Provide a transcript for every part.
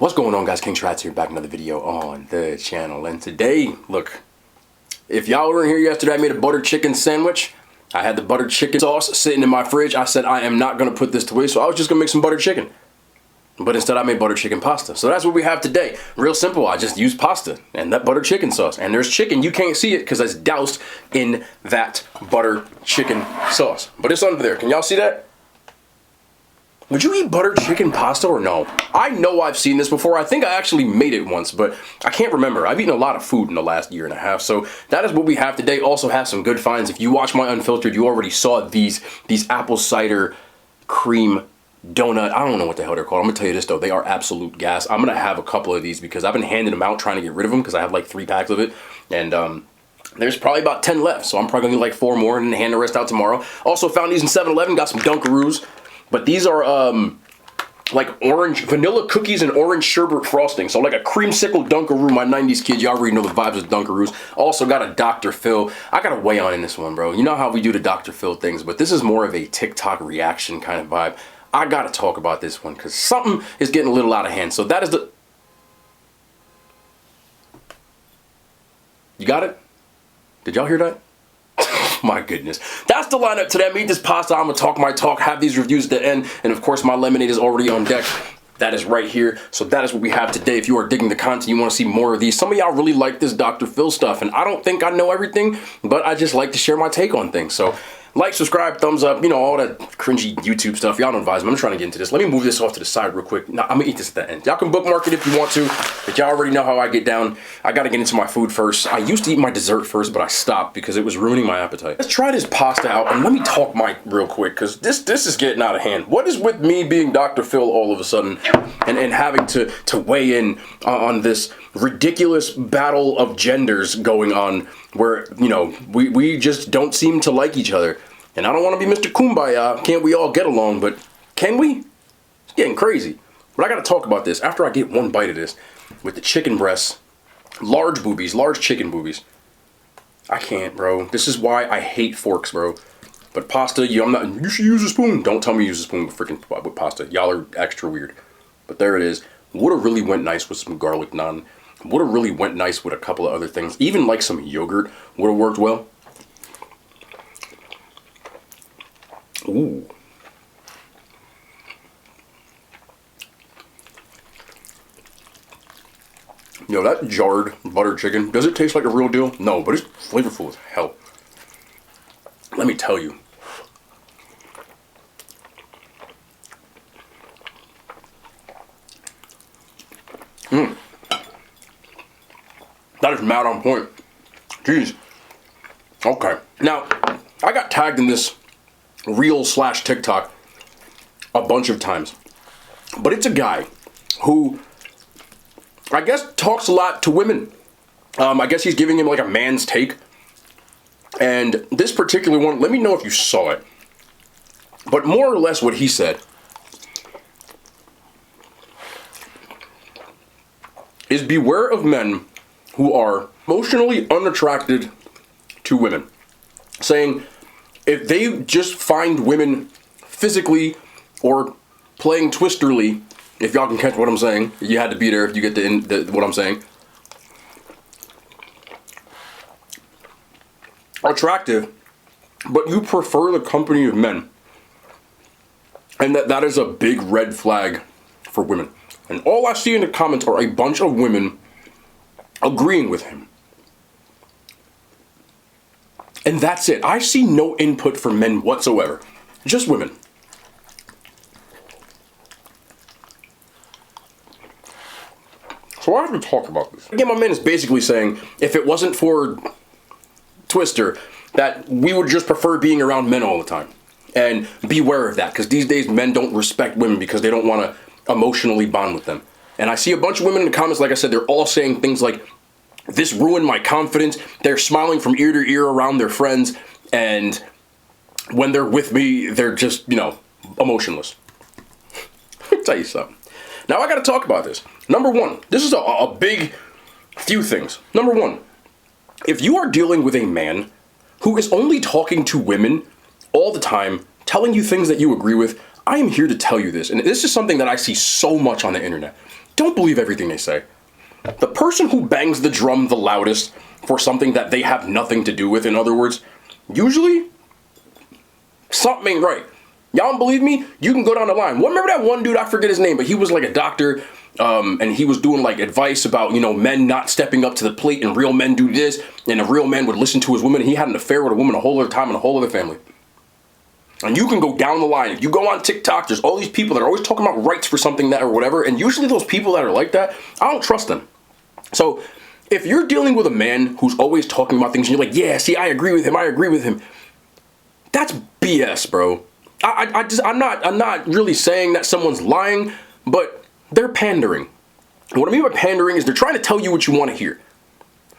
What's going on, guys? King Shrats here, back another video on the channel. And today, look, if y'all were in here yesterday, I made a butter chicken sandwich. I had the butter chicken sauce sitting in my fridge. I said I am not going to put this to waste, so I was just going to make some butter chicken. But instead I made butter chicken pasta. So that's what we have today. Real simple. I just used pasta and that butter chicken sauce. And there's chicken. You can't see it because it's doused in that butter chicken sauce. But it's under there. Can y'all see that? Would you eat butter chicken pasta or no? I know I've seen this before. I think I actually made it once, but I can't remember. I've eaten a lot of food in the last year and a half, so that is what we have today. Also have some good finds. If you watch my Unfiltered, you already saw these apple cider cream donut. I don't know what the hell they're called. I'm gonna tell you this though, they are absolute gas. I'm gonna have a couple of these because I've been handing them out trying to get rid of them because I have like 3 packs of it, and there's probably about 10 left, so I'm probably gonna get like 4 more and then hand the rest out tomorrow. Also found these in 7-Eleven, got some Dunkaroos. But these are like orange vanilla cookies and orange sherbet frosting. So like a creamsicle Dunkaroo. My 90s kid, you already know the vibes of Dunkaroos. Also got a Dr. Phil. I got to weigh on in this one, bro. You know how we do the Dr. Phil things, but this is more of a TikTok reaction kind of vibe. I got to talk about this one because something is getting a little out of hand. So that is the... You got it? Did y'all hear that? My goodness. That's the lineup today. I made this pasta. I'm going to talk my talk, have these reviews at the end. And of course, my lemonade is already on deck. That is right here. So that is what we have today. If you are digging the content, you want to see more of these. Some of y'all really like this Dr. Phil stuff. And I don't think I know everything, but I just like to share my take on things. So like, subscribe, thumbs up, you know, all that cringy YouTube stuff. Y'all don't advise me. I'm trying to get into this. Let me move this off to the side real quick. Now, I'm going to eat this at the end. Y'all can bookmark it if you want to, but y'all already know how I get down. I got to get into my food first. I used to eat my dessert first, but I stopped because it was ruining my appetite. Let's try this pasta out, and let me talk real quick, because this is getting out of hand. What is with me being Dr. Phil all of a sudden and having to weigh in on this ridiculous battle of genders going on where, you know, we just don't seem to like each other. And I don't want to be Mr. Kumbaya. Can't we all get along? But can we? It's getting crazy. But I got to talk about this after I get one bite of this with the chicken breasts. Large boobies, large chicken boobies. I can't, bro. This is why I hate forks, bro. But pasta, you should use a spoon. Don't tell me use a spoon with pasta. Y'all are extra weird. But there it is. Would've really went nice with some garlic naan. Would've really went nice with a couple of other things. Even like some yogurt would've worked well. Ooh. Yo, that jarred butter chicken, does it taste like a real deal? No, but it's flavorful as hell. Let me tell you. That is mad on point. Jeez. Okay. Now, I got tagged in this Reel/TikTok a bunch of times, but it's a guy who I guess talks a lot to women. I guess he's giving him like a man's take, and this particular one, let me know if you saw it, but more or less what he said is beware of men who are emotionally unattracted to women, saying if they just find women physically or playing twisterly, if y'all can catch what I'm saying, you had to be there if you get what I'm saying, attractive, but you prefer the company of men, and that is a big red flag for women. And all I see in the comments are a bunch of women agreeing with him. And that's it. I see no input from men whatsoever. Just women. So I have to talk about this. Again, my man is basically saying, if it wasn't for Twister, that we would just prefer being around men all the time. And beware of that, because these days men don't respect women because they don't want to emotionally bond with them. And I see a bunch of women in the comments, like I said, they're all saying things like, this ruined my confidence. They're smiling from ear to ear around their friends, and when they're with me, they're just, you know, emotionless. Let me tell you something. Now I gotta talk about this. Number one, this is a big few things. Number one, if you are dealing with a man who is only talking to women all the time, telling you things that you agree with, I am here to tell you this, and this is something that I see so much on the internet. don't believe everything they say. The person who bangs the drum the loudest for something that they have nothing to do with, in other words, usually something ain't right. Y'all don't believe me? You can go down the line. Remember that one dude, I forget his name, but he was like a doctor, and he was doing like advice about, men not stepping up to the plate, and real men do this, and a real man would listen to his woman. He had an affair with a woman a whole other time and a whole other family. And you can go down the line. If you go on TikTok, there's all these people that are always talking about rights for something that or whatever, and usually those people that are like that, I don't trust them. So if you're dealing with a man who's always talking about things and you're like, yeah, see, I agree with him, that's BS, bro. I'm not really saying that someone's lying, but they're pandering. And what I mean by pandering is they're trying to tell you what you want to hear.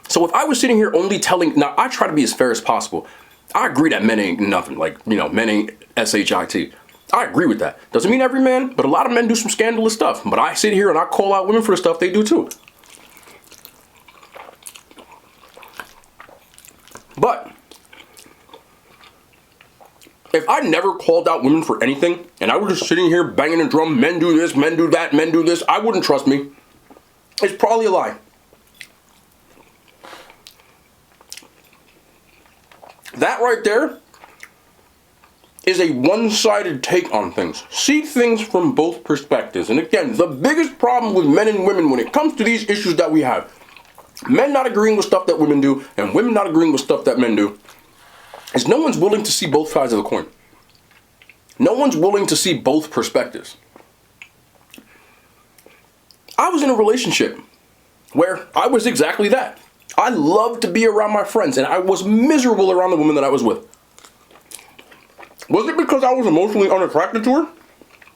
So if I was sitting here only now I try to be as fair as possible. I agree that men ain't nothing, men ain't shit. I agree with that. Doesn't mean every man, but a lot of men do some scandalous stuff. But I sit here and I call out women for the stuff they do too. But if I never called out women for anything, and I was just sitting here banging a drum, men do this, men do that, men do this, I wouldn't trust me. It's probably a lie. That right there is a one-sided take on things. See things from both perspectives. And again, the biggest problem with men and women when it comes to these issues that we have, men not agreeing with stuff that women do, and women not agreeing with stuff that men do, is no one's willing to see both sides of the coin. No one's willing to see both perspectives. I was in a relationship where I was exactly that. I loved to be around my friends, and I was miserable around the woman that I was with. Was it because I was emotionally unattracted to her?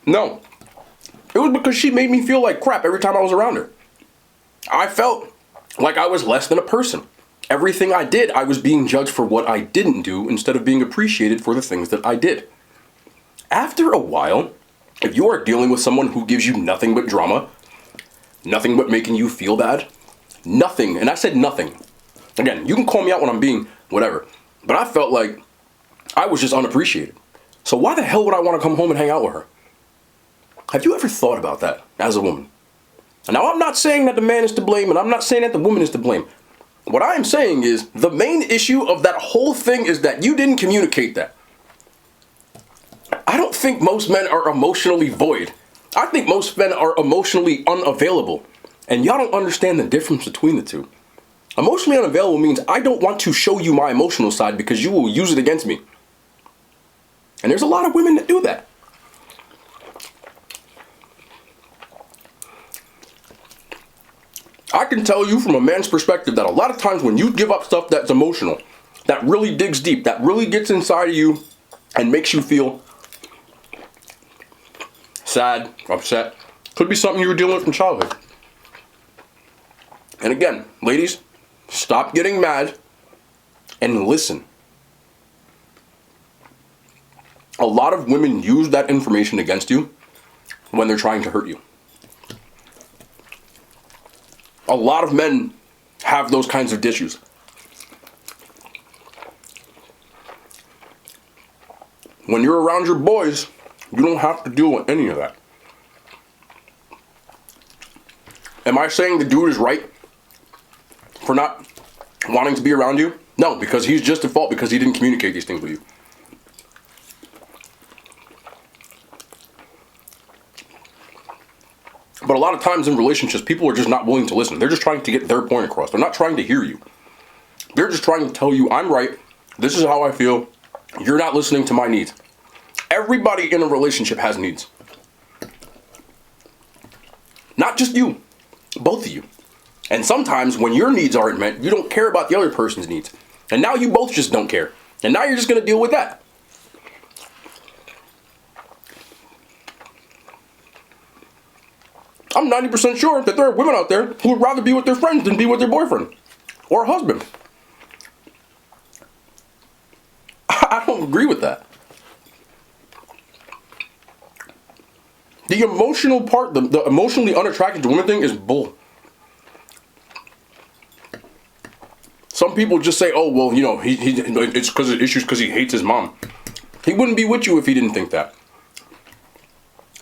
No. It was because she made me feel like crap every time I was around her. I felt like I was less than a person. Everything I did, I was being judged for what I didn't do instead of being appreciated for the things that I did. After a while, if you are dealing with someone who gives you nothing but drama, nothing but making you feel bad, nothing, and I said nothing. Again, you can call me out when I'm being whatever, but I felt like I was just unappreciated. So why the hell would I want to come home and hang out with her? Have you ever thought about that as a woman? And now I'm not saying that the man is to blame, and I'm not saying that the woman is to blame. What I am saying is the main issue of that whole thing is that you didn't communicate that. I don't think most men are emotionally void. I think most men are emotionally unavailable. And y'all don't understand the difference between the two. Emotionally unavailable means I don't want to show you my emotional side because you will use it against me. And there's a lot of women that do that. I can tell you from a man's perspective that a lot of times when you give up stuff that's emotional, that really digs deep, that really gets inside of you and makes you feel sad, upset, could be something you were dealing with from childhood. And again, ladies, stop getting mad and listen. A lot of women use that information against you when they're trying to hurt you. A lot of men have those kinds of issues. When you're around your boys, you don't have to deal with any of that. Am I saying the dude is right for not wanting to be around you? No, because he's just at fault because he didn't communicate these things with you. But a lot of times in relationships, people are just not willing to listen. They're just trying to get their point across. They're not trying to hear you. They're just trying to tell you, I'm right. This is how I feel. You're not listening to my needs. Everybody in a relationship has needs. Not just you. Both of you. And sometimes when your needs aren't met, you don't care about the other person's needs. And now you both just don't care. And now you're just going to deal with that. I'm 90% sure that there are women out there who would rather be with their friends than be with their boyfriend or husband. I don't agree with that. The emotional part, the emotionally unattracted to women thing is bull. Some people just say, oh, well, it's because of issues because he hates his mom. He wouldn't be with you if he didn't think that.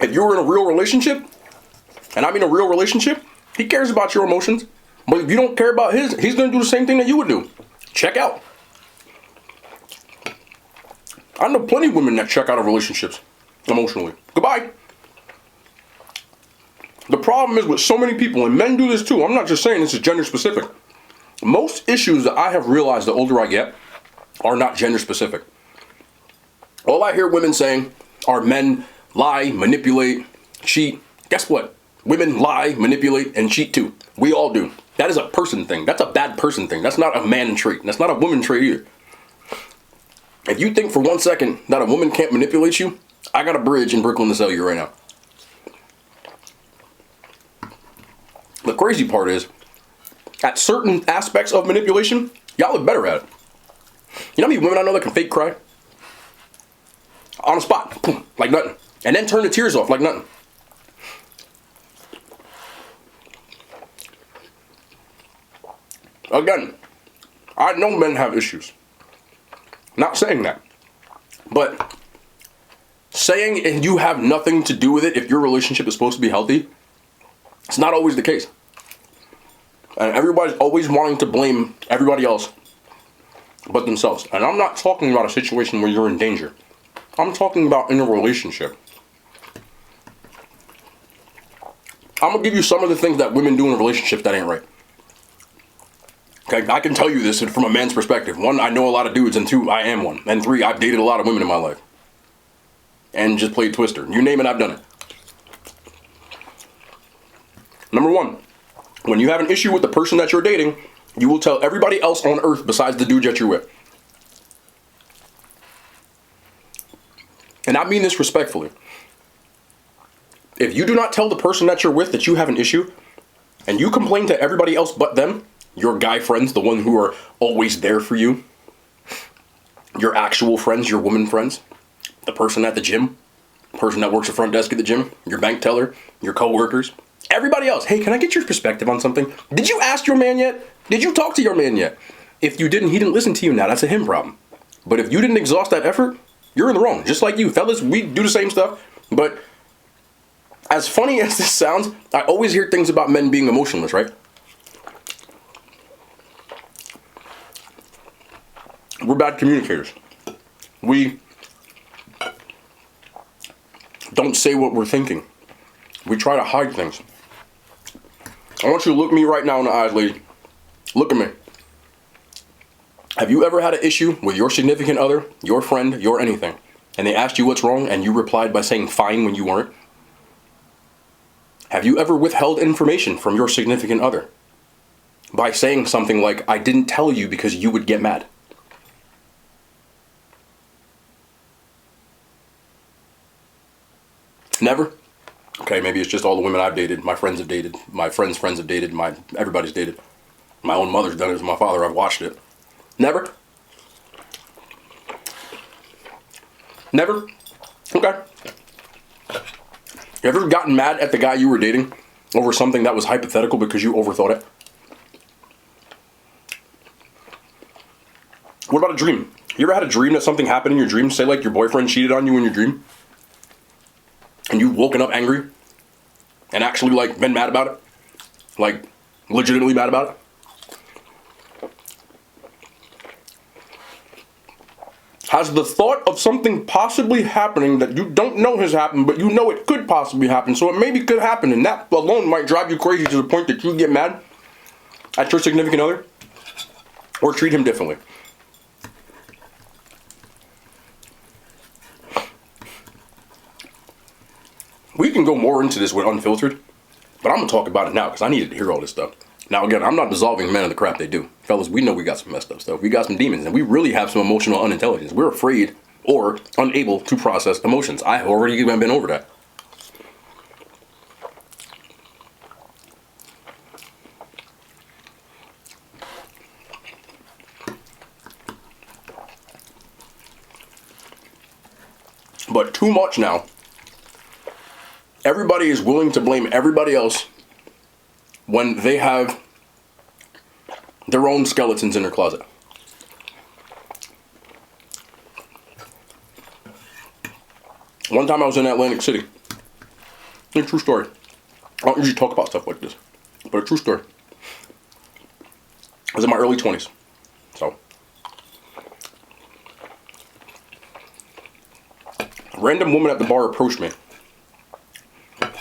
If you were in a real relationship, and I mean a real relationship, he cares about your emotions. But if you don't care about his, he's going to do the same thing that you would do. Check out. I know plenty of women that check out of relationships emotionally. Goodbye. The problem is with so many people, and men do this too, I'm not just saying this is gender specific. Most issues that I have realized the older I get are not gender specific. All I hear women saying are men lie, manipulate, cheat. Guess what? Women lie, manipulate, and cheat too. We all do. That is a person thing. That's a bad person thing. That's not a man trait. That's not a woman trait either. If you think for 1 second that a woman can't manipulate you, I got a bridge in Brooklyn to sell you right now. The crazy part is, at certain aspects of manipulation, y'all look better at it. You know how many women I know that can fake cry? On the spot, boom, like nothing. And then turn the tears off like nothing. Again, I know men have issues. Not saying that. But saying you have nothing to do with it if your relationship is supposed to be healthy, it's not always the case. And everybody's always wanting to blame everybody else but themselves. And I'm not talking about a situation where you're in danger. I'm talking about in a relationship. I'm going to give you some of the things that women do in a relationship that ain't right. Okay, I can tell you this from a man's perspective. 1, I know a lot of dudes, and 2, I am one. And 3, I've dated a lot of women in my life. And just played Twister. You name it, I've done it. Number 1, when you have an issue with the person that you're dating, you will tell everybody else on earth besides the dude that you're with. And I mean this respectfully. If you do not tell the person that you're with that you have an issue, and you complain to everybody else but them, your guy friends, the one who are always there for you, your actual friends, your woman friends, the person at the gym, the person that works the front desk at the gym, your bank teller, your coworkers, everybody else. Hey, can I get your perspective on something? Did you ask your man yet? Did you talk to your man yet? If you didn't, he didn't listen to you now. That's a him problem. But if you didn't exhaust that effort, you're in the wrong. Just like you. Fellas, we do the same stuff. But as funny as this sounds, I always hear things about men being emotionless, right? We're bad communicators. We don't say what we're thinking. We try to hide things. I want you to look me right now in the eyes, lady. Look at me. Have you ever had an issue with your significant other, your friend, your anything, and they asked you what's wrong and you replied by saying fine when you weren't? Have you ever withheld information from your significant other by saying something like, I didn't tell you because you would get mad? Never? Okay, maybe it's just all the women I've dated, my friends have dated, my friends' friends have dated, everybody's dated. My own mother's done it with my father, I've watched it. Never? Never? Okay. You ever gotten mad at the guy you were dating over something that was hypothetical because you overthought it? What about a dream? You ever had a dream that something happened in your dream? Say like your boyfriend cheated on you in your dream? And you've woken up angry? And actually like been mad about it? Like legitimately mad about it? Has the thought of something possibly happening that you don't know has happened, but you know it could possibly happen, so it maybe could happen, and that alone might drive you crazy to the point that you get mad at your significant other? Or treat him differently? We can go more into this with Unfiltered, but I'm going to talk about it now because I needed to hear all this stuff. Now again, I'm not dissolving men of the crap they do. Fellas, we know we got some messed up stuff. We got some demons, and we really have some emotional unintelligence. We're afraid or unable to process emotions. I have already been over that. But too much now. Everybody is willing to blame everybody else when they have their own skeletons in their closet. One time I was in Atlantic City. True story. I don't usually talk about stuff like this, but a true story. I was in my early 20s, so. A random woman at the bar approached me,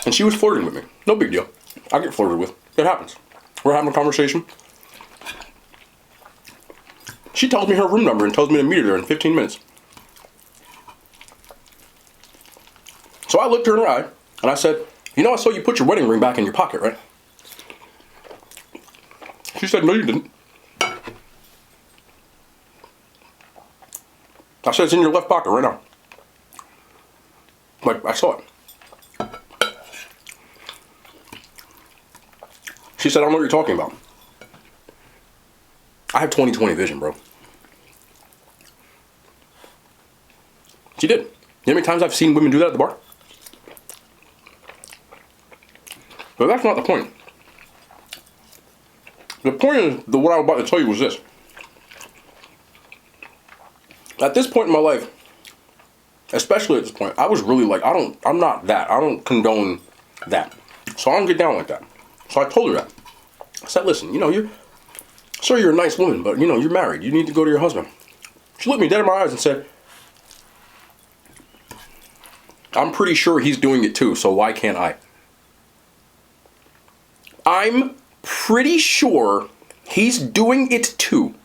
and she was flirting with me. No big deal. I get flirted with. It happens. We're having a conversation. She tells me her room number and tells me to meet her there in 15 minutes. So I looked her in her eye, and I said, you know, I saw you put your wedding ring back in your pocket, right? She said, no, you didn't. I said, it's in your left pocket right now. Like, I saw it. She said, I don't know what you're talking about. I have 20/20 vision, bro. She did. You know how many times I've seen women do that at the bar? But that's not the point. The point is, what I was about to tell you was this. At this point in my life, especially at this point, I was really like, I'm not that. I don't condone that. So I don't get down like that. So I told her that. I said, listen, you know, you're a nice woman, but you know, you're married. You need to go to your husband. She looked me dead in my eyes and said, I'm pretty sure he's doing it too, so why can't I? I'm pretty sure he's doing it too.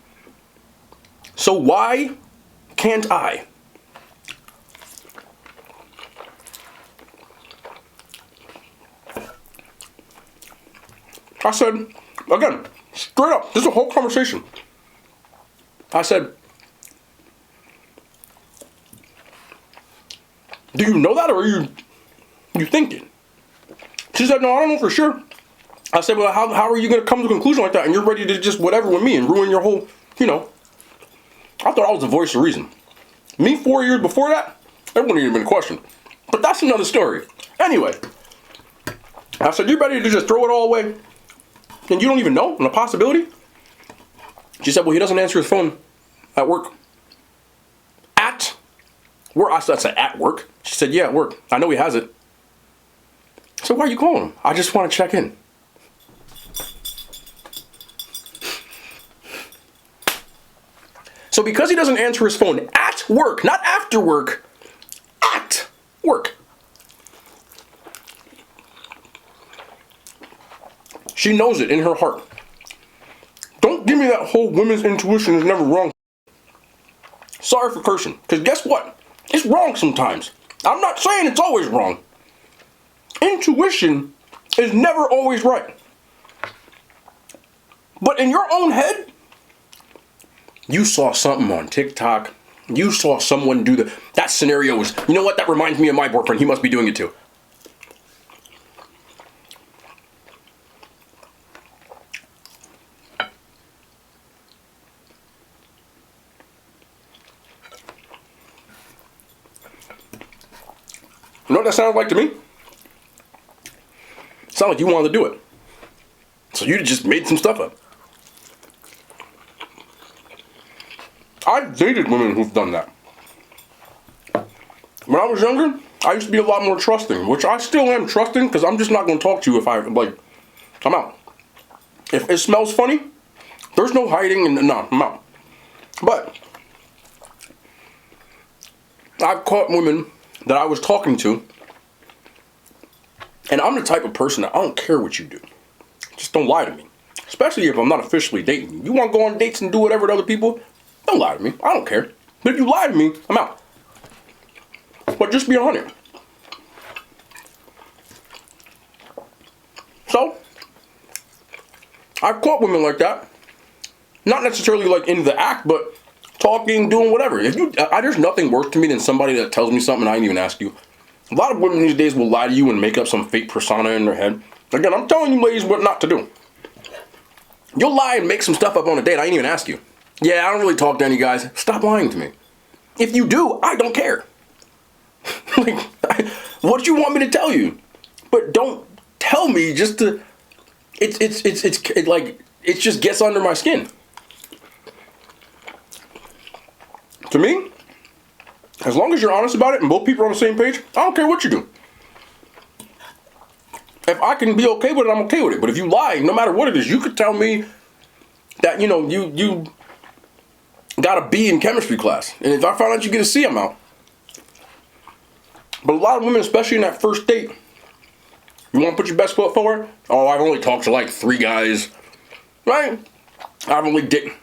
So why can't I? I said, again, straight up, this is a whole conversation. I said, do you know that, or are you thinking? She said, no, I don't know for sure. I said, well, how are you going to come to a conclusion like that, and you're ready to just whatever with me and ruin your whole, you know. I thought I was the voice of reason. Me 4 years before that, that wouldn't even been a question. But that's another story. Anyway, I said, you're ready to just throw it all away, and you don't even know, and a possibility? She said, well, he doesn't answer his phone at work. At work? I said, at work? She said, yeah, at work. I know he has it. So why are you calling him? I just want to check in. So because he doesn't answer his phone at work, not after work, at work, she knows it in her heart. Don't give me that whole women's intuition is never wrong. Sorry for cursing, because guess what? It's wrong sometimes. I'm not saying it's always wrong. Intuition is never always right. But in your own head, you saw something on TikTok. You saw someone do that scenario was, you know what, that reminds me of my boyfriend. He must be doing it too. You know what that sounds like to me? It sounds like you wanted to do it. So you just made some stuff up. I've dated women who've done that. When I was younger, I used to be a lot more trusting, which I still am trusting, because I'm just not going to talk to you if I'm out. If it smells funny, there's no hiding, and no, I'm out. But I've caught women that I was talking to, and I'm the type of person that I don't care what you do. Just don't lie to me. Especially if I'm not officially dating you. You want to go on dates and do whatever with other people? Don't lie to me. I don't care. But if you lie to me, I'm out. But just be honest. So, I've caught women like that. Not necessarily like in the act, but talking, doing whatever. There's nothing worse to me than somebody that tells me something and I didn't even ask you. A lot of women these days will lie to you and make up some fake persona in their head. Again, I'm telling you ladies what not to do. You'll lie and make some stuff up on a date. I didn't even ask you. Yeah, I don't really talk to any guys. Stop lying to me. If you do, I don't care. What do you want me to tell you? But don't tell me just to. It just gets under my skin. To me, as long as you're honest about it and both people are on the same page, I don't care what you do. If I can be okay with it, I'm okay with it. But if you lie, no matter what it is, you could tell me that, you got a B in chemistry class. And if I find out you get a C, I'm out. But a lot of women, especially in that first date, you want to put your best foot forward? Oh, I've only talked to like 3 guys. Right? I've only did.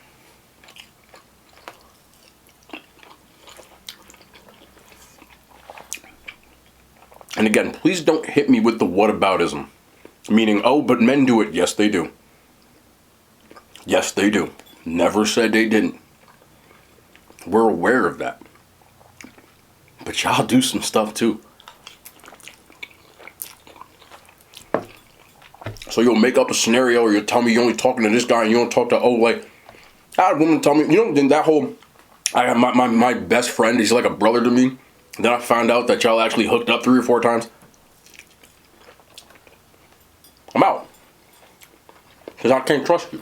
And again, please don't hit me with the whataboutism. Meaning, oh, but men do it. Yes, they do. Yes, they do. Never said they didn't. We're aware of that. But y'all do some stuff too. So you'll make up a scenario, or you'll tell me you're only talking to this guy and you don't talk to, like, I had a woman tell me, then that whole, I have my best friend, he's like a brother to me. And then I found out that y'all actually hooked up 3 or 4 times. I'm out. Because I can't trust you.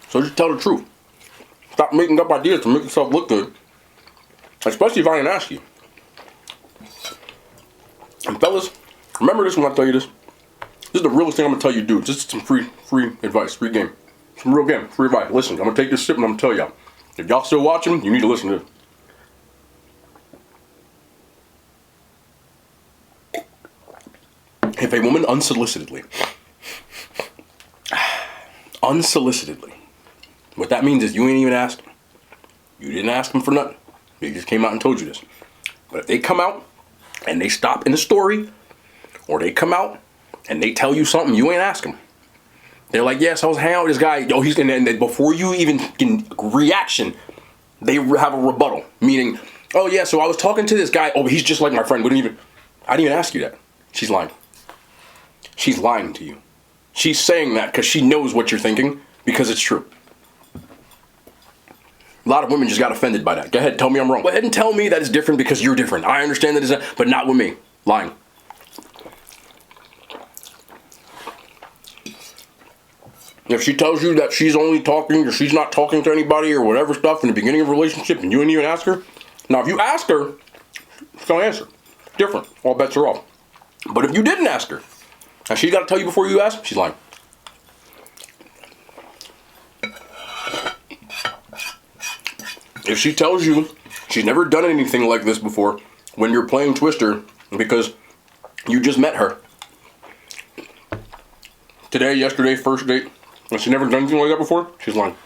So just tell the truth. Stop making up ideas to make yourself look good. Especially if I didn't ask you. And fellas, remember this when I tell you this. This is the realest thing I'm going to tell you, dude. Just some free advice, free game. Some real game, free advice. Listen, I'm going to take this sip and I'm going to tell y'all. If y'all still watching, you need to listen to this. If a woman unsolicitedly, what that means is you ain't even asked them. You didn't ask them for nothing. They just came out and told you this. But if they come out and they stop in the story, or they come out and they tell you something you ain't ask them. They're like, yes, I was hanging out with this guy. Yo, he's, and then before you even get reaction, they have a rebuttal. Meaning, oh yeah, so I was talking to this guy. Oh, he's just like my friend. I didn't even ask you that. She's lying. She's lying to you. She's saying that because she knows what you're thinking, because it's true. A lot of women just got offended by that. Go ahead, tell me I'm wrong. Go ahead and tell me that it's different because you're different. I understand that it's that, but not with me. Lying. If she tells you that she's only talking, or she's not talking to anybody or whatever stuff in the beginning of a relationship and you didn't even ask her, now if you asked her, she's gonna answer. Different. All bets are off. But if you didn't ask her, and she's got to tell you before you ask, she's lying. If she tells you she's never done anything like this before when you're playing Twister because you just met her today, yesterday, first date, and she's never done anything like that before, she's lying.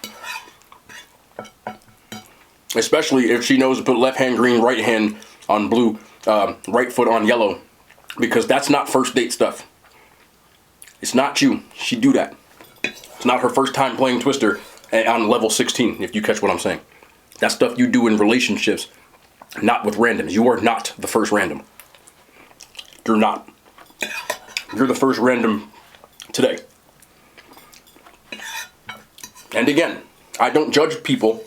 Especially if she knows to put left hand green, right hand on blue, right foot on yellow, because that's not first date stuff. It's not you. She do that. It's not her first time playing Twister on level 16, if you catch what I'm saying. That's stuff you do in relationships, not with randoms. You are not the first random. You're not. You're the first random today. And again, I don't judge people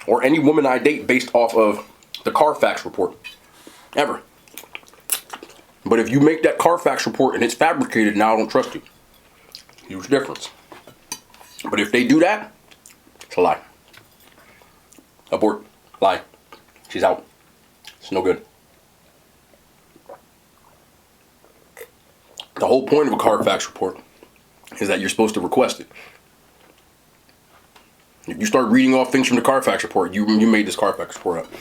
or any woman I date based off of the Carfax report. Ever. But if you make that Carfax report and it's fabricated, now I don't trust you. Huge difference. But if they do that, it's a lie. Abort. Lie. She's out. It's no good. The whole point of a Carfax report is that you're supposed to request it. If you start reading off things from the Carfax report, you made this Carfax report up.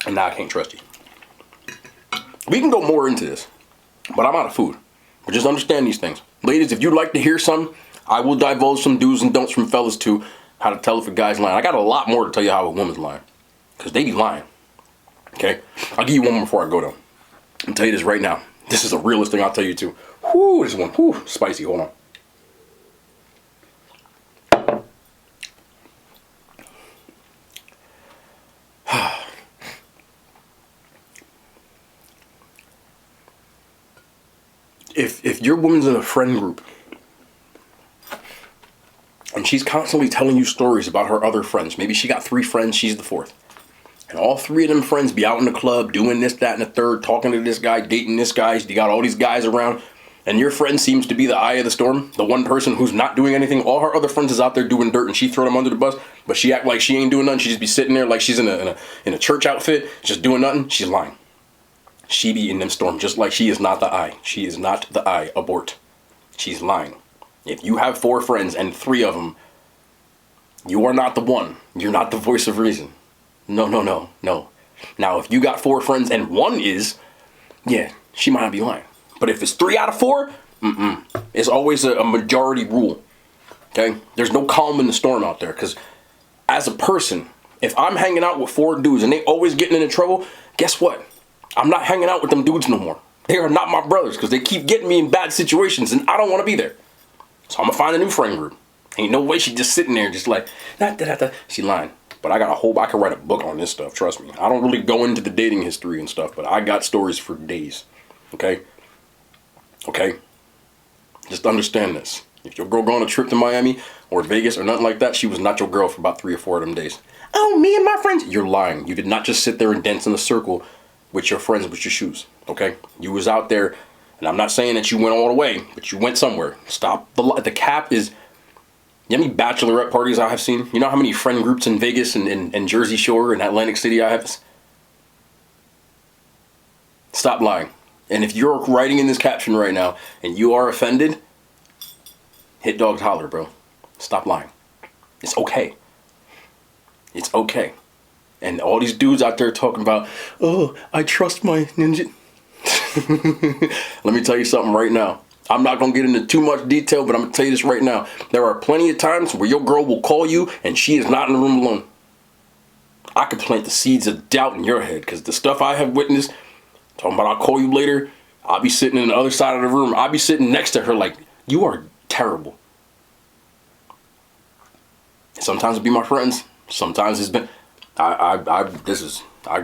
And now I can't trust you. We can go more into this, but I'm out of food. But just understand these things. Ladies, if you'd like to hear some, I will divulge some do's and don'ts from fellas too. How to tell if a guy's lying. I got a lot more to tell you how a woman's lying. Because they be lying. Okay? I'll give you one more before I go though. I'll tell you this right now. This is the realest thing I'll tell you too. Whoo, this one. Whoo, spicy. Hold on. If your woman's in a friend group and she's constantly telling you stories about her other friends, maybe she got 3 friends, she's the 4th, and all 3 of them friends be out in the club doing this, that, and the third, talking to this guy, dating this guy, you got all these guys around, and your friend seems to be the eye of the storm, the one person who's not doing anything, all her other friends is out there doing dirt and she throw them under the bus, but she act like she ain't doing nothing, she just be sitting there like she's in a church outfit, just doing nothing, she's lying. She be in them storm just like she is not the I. She is not the I. Abort. She's lying. If you have 4 friends and 3 of them, you are not the one. You're not the voice of reason. No, no, no, no. Now, if you got 4 friends and 1 is, yeah, she might not be lying. But if it's 3 out of 4, it's always a majority rule. Okay? There's no calm in the storm out there. Because as a person, if I'm hanging out with 4 dudes and they always getting into trouble, guess what? I'm not hanging out with them dudes no more. They are not my brothers because they keep getting me in bad situations and I don't want to be there. So I'm going to find a new friend group. Ain't no way she just sitting there just like, she lying. But I got I could write a book on this stuff, trust me. I don't really go into the dating history and stuff, but I got stories for days. Okay? Okay? Just understand this. If your girl go on a trip to Miami or Vegas or nothing like that, she was not your girl for about 3 or 4 of them days. Oh, me and my friends. You're lying. You did not just sit there and dance in a circle with your friends with your shoes. Okay? You was out there, and I'm not saying that you went all the way, but you went somewhere. Stop. The cap is... You know how many bachelorette parties I have seen? You know how many friend groups in Vegas and Jersey Shore and Atlantic City I have? Stop lying. And if you're writing in this caption right now and you are offended, hit dog holler, bro. Stop lying. It's okay. It's okay. And all these dudes out there talking about, oh, I trust my ninja. Let me tell you something right now. I'm not going to get into too much detail, but I'm going to tell you this right now. There are plenty of times where your girl will call you and she is not in the room alone. I could plant the seeds of doubt in your head because the stuff I have witnessed, talking about I'll call you later, I'll be sitting in the other side of the room. I'll be sitting next to her like, you are terrible. Sometimes it'll be my friends. Sometimes it's been,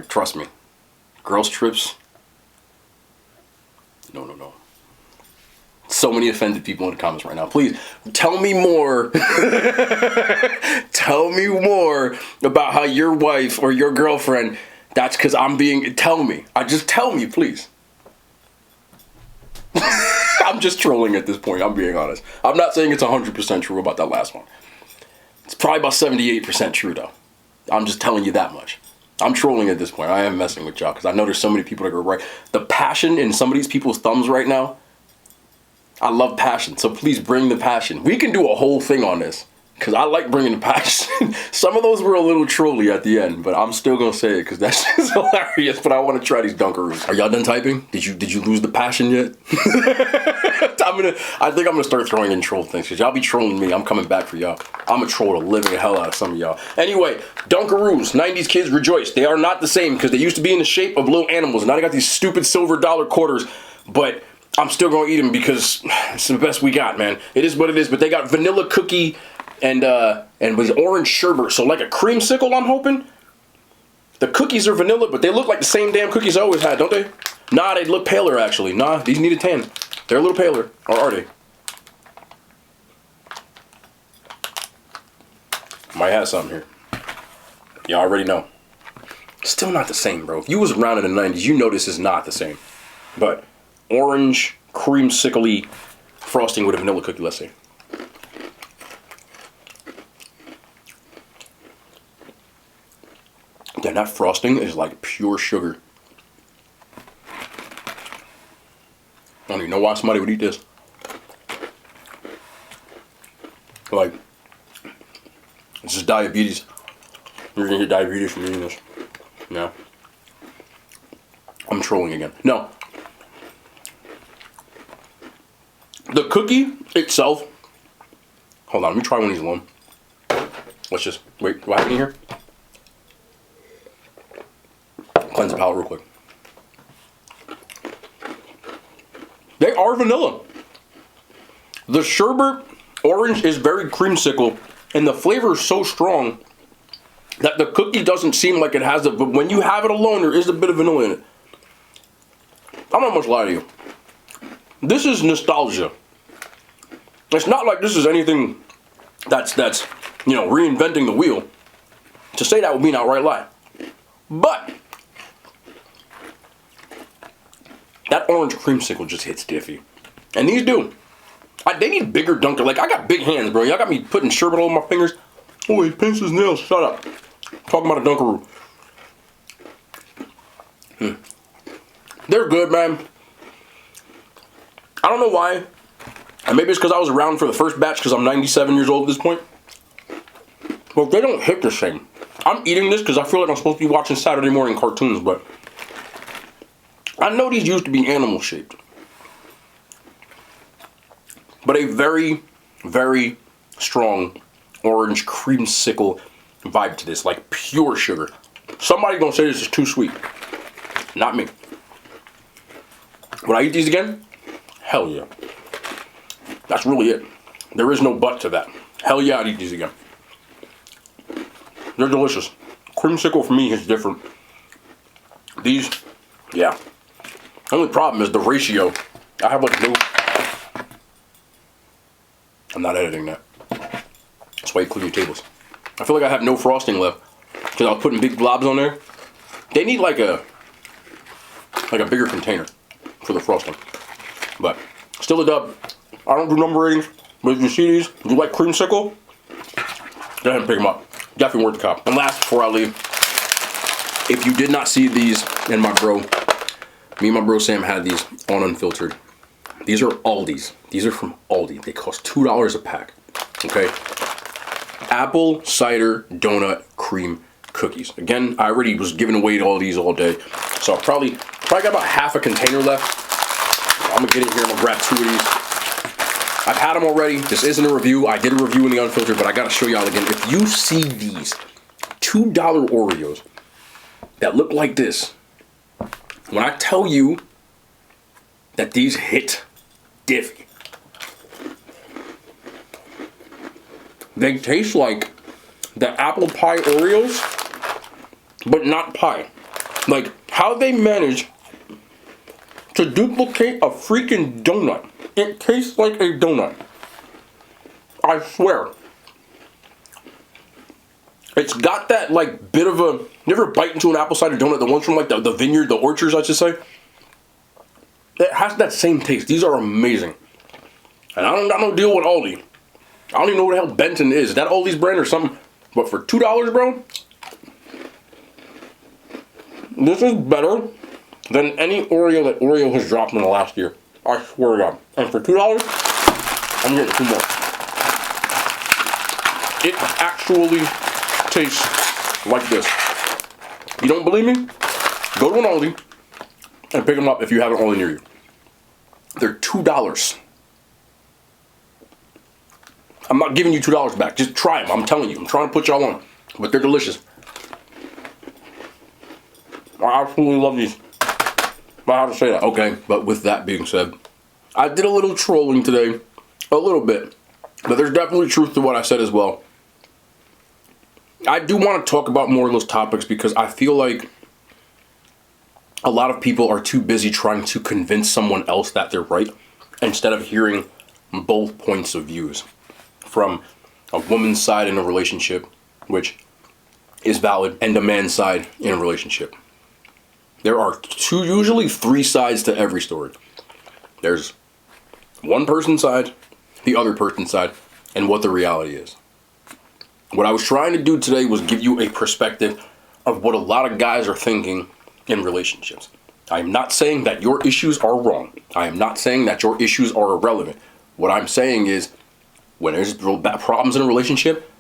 trust me. Girls trips. No. So many offended people in the comments right now. Please tell me more. Tell me more about how your wife or your girlfriend, that's because I'm being, tell me. Just tell me, please. I'm just trolling at this point. I'm being honest. I'm not saying it's 100% true about that last one. It's probably about 78% true though. I'm just telling you that much. I'm trolling at this point. I am messing with y'all because I know there's so many people that are right. The passion in some of these people's thumbs right now. I love passion, so please bring the passion. We can do a whole thing on this, because I like bringing the passion. Some of those were a little trolly at the end, but I'm still going to say it, because that's just hilarious, but I want to try these Dunkaroos. Are y'all done typing? Did you lose the passion yet? I think I'm going to start throwing in troll things, because y'all be trolling me. I'm coming back for y'all. I'm going to troll the living hell out of some of y'all. Anyway, Dunkaroos, 90s kids rejoice. They are not the same, because they used to be in the shape of little animals, and now they got these stupid silver dollar quarters, but I'm still gonna eat them because it's the best we got, man. It is what it is, but they got vanilla cookie and with orange sherbet, so like a creamsicle, I'm hoping. The cookies are vanilla, but they look like the same damn cookies I always had, don't they? Nah, they look paler, actually. Nah, these need a tan. They're a little paler, or are they? Might have something here. Y'all already know. Still not the same, bro. If you was around in the 90s, you know this is not the same. But orange creamsicle-y frosting with a vanilla cookie, let's say. Damn, that frosting is like pure sugar. I don't even know why somebody would eat this. Like, this is diabetes. You're gonna get diabetes from eating this. Yeah. I'm trolling again. No. The cookie itself. Hold on, let me try one of these alone. Let's just wait. What happened here? Cleanse the palate real quick. They are vanilla. The sherbet orange is very creamsicle, and the flavor is so strong that the cookie doesn't seem like it has it. But when you have it alone, there is a bit of vanilla in it. I'm not much lie to you. This is nostalgia. It's not like this is anything that's reinventing the wheel. To say that would be an outright lie. But that orange creamsicle just hits diffy. And these do. They need bigger Dunker. Like, I got big hands, bro. Y'all got me putting sherbet all over my fingers. Oh, he paints his nails. Shut up. Talking about a Dunkaroo. They're good, man. I don't know why. And maybe it's because I was around for the first batch because I'm 97 years old at this point. But they don't hit the same. I'm eating this because I feel like I'm supposed to be watching Saturday morning cartoons, but I know these used to be animal shaped. But a very, very strong orange creamsicle vibe to this, like pure sugar. Somebody gonna say this is too sweet. Not me. Would I eat these again? Hell yeah. That's really it. There is no but to that. Hell yeah, I'd eat these again. They're delicious. Creamsicle for me is different. These, yeah. The only problem is the ratio. I have like no... I'm not editing that. That's why you clean your tables. I feel like I have no frosting left because I was putting big blobs on there. They need like a bigger container for the frosting. But still a dub. I don't do number ratings, but if you see these, you like creamsicle, go ahead and pick them up. Definitely worth the cop. And last, before I leave, if you did not see these, and me and my bro Sam had these on Unfiltered. These are Aldi's. These are from Aldi. They cost $2 a pack. Okay. Apple cider donut cream cookies. Again, I already was giving away all these all day, so I probably got about half a container left. I'm gonna get in here. I'm gonna grab 2 of these. I've had them already. This isn't a review. I did a review in the Unfiltered, but I gotta show y'all again. If you see these $2 Oreos that look like this, when I tell you that these hit diffy, they taste like the apple pie Oreos, but not pie. Like, how they manage to duplicate a freaking donut. It tastes like a donut. I swear. It's got that like bit of a... You ever bite into an apple cider donut? The ones from like the vineyard, the orchards, I should say. It has that same taste. These are amazing. And I don't got no deal with Aldi. I don't even know what the hell Benton is. Is that Aldi's brand or something? But for $2, bro, this is better than any Oreo that Oreo has dropped in the last year. I swear to God. And for $2, I'm getting 2 more. It actually tastes like this. You don't believe me? Go to an Aldi and pick them up if you have an Aldi near you. They're $2. I'm not giving you $2 back. Just try them. I'm telling you. I'm trying to put y'all on. But they're delicious. I absolutely love these. I have to say that. Okay, but with that being said, I did a little trolling today. A little bit. But there's definitely truth to what I said as well. I do want to talk about more of those topics because I feel like a lot of people are too busy trying to convince someone else that they're right instead of hearing both points of views from a woman's side in a relationship, which is valid, and a man's side in a relationship. There are usually 3 sides to every story. There's one person's side, the other person's side, and what the reality is. What I was trying to do today was give you a perspective of what a lot of guys are thinking in relationships. I am not saying that your issues are wrong. I am not saying that your issues are irrelevant. What I'm saying is, when there's problems in a relationship,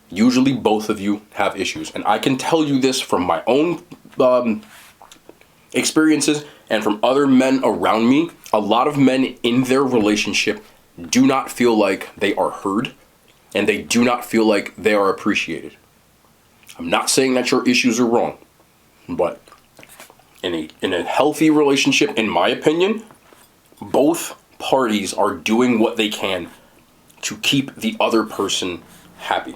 usually both of you have issues. And I can tell you this from my own experiences and from other men around me. A lot of men in their relationship do not feel like they are heard, and they do not feel like they are appreciated. I'm not saying that your issues are wrong, but in a healthy relationship, in my opinion, both parties are doing what they can to keep the other person happy.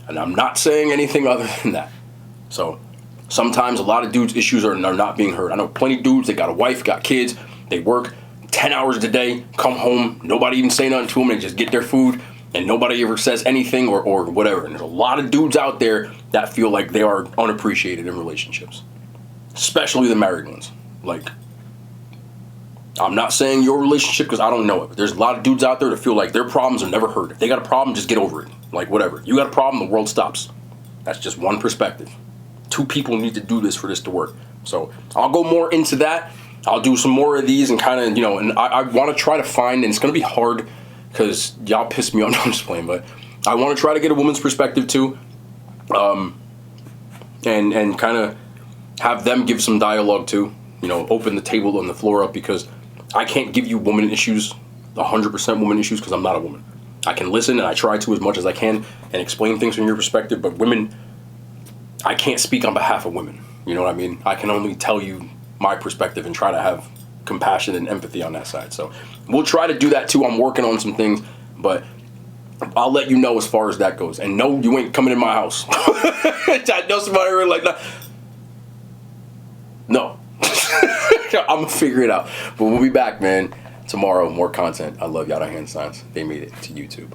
And I'm not saying anything other than that. So sometimes a lot of dudes' issues are not being heard. I know plenty of dudes, they got a wife, got kids, they work 10 hours a day, come home, nobody even say nothing to them, and just get their food, and nobody ever says anything or whatever. And there's a lot of dudes out there that feel like they are unappreciated in relationships, especially the married ones. Like, I'm not saying your relationship because I don't know it, but there's a lot of dudes out there that feel like their problems are never heard. If they got a problem, just get over it. Like, whatever. You got a problem, the world stops. That's just one perspective. Two people need to do this for this to work. So I'll go more into that. I'll do some more of these and kind of, you know, and I want to try to find, and it's going to be hard because y'all piss me off. No, I'm just playing, but I want to try to get a woman's perspective too. And kind of have them give some dialogue too, you know, open the table and the floor up, because I can't give you woman issues, 100% woman issues, because I'm not a woman. I can listen, and I try to as much as I can and explain things from your perspective, but women, I can't speak on behalf of women. You know what I mean? I can only tell you my perspective and try to have compassion and empathy on that side. So we'll try to do that too. I'm working on some things, but I'll let you know as far as that goes. And no, you ain't coming in my house. I know somebody really like that. No. I'm gonna figure it out. But we'll be back, man. Tomorrow, more content. I love Yada Hand Signs. They made it to YouTube.